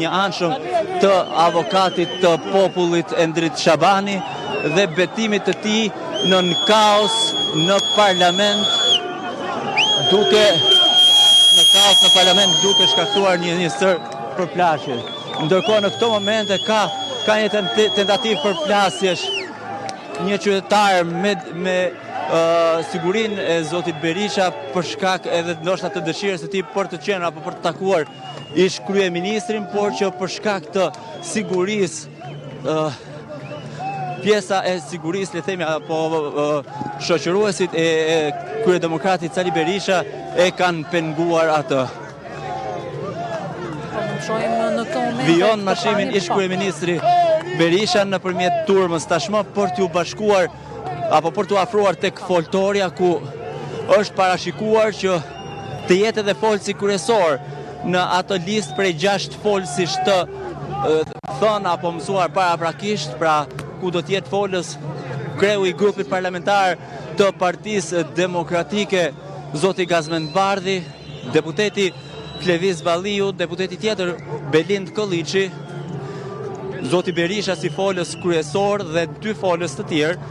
anshëm të avokatit të popullit Endrit Shabani dhe betimit të tij në kaos në parlament, duke shkaktuar një sër përplasje. Ndërkohë në këto momente ka një tentativë përplasjesh, një qytetar me sigurinë e zotit Berisha për shkak edhe ndoshta të dëshirës së tij për të qenë apo për të takuar ish kryeministrin, por që për shkak të sigurisë pjesa e sigurisë, le themi, apo shoqëruesit e kryedemokratit Sali Berisha e kanë penguar atë. Vijon mashimin ish kryeministri Berisha nëpërmjet turmës tashmë për t'u bashkuar apo për t'u afruar tek foltorja, ku është parashikuar që të jetë edhe folsi kryesor në atë listë prej 6 folësish të thënë apo mësuar paraprakisht, pra ku do t'jetë folës kreu i grupit parlamentar të Partisë Demokratike, zoti Gazmend Bardhi, deputeti Klevis Balliu, deputeti tjetër Belind Kolliçi, zoti Berisha si folës kryesor dhe 2 folës të tjerë.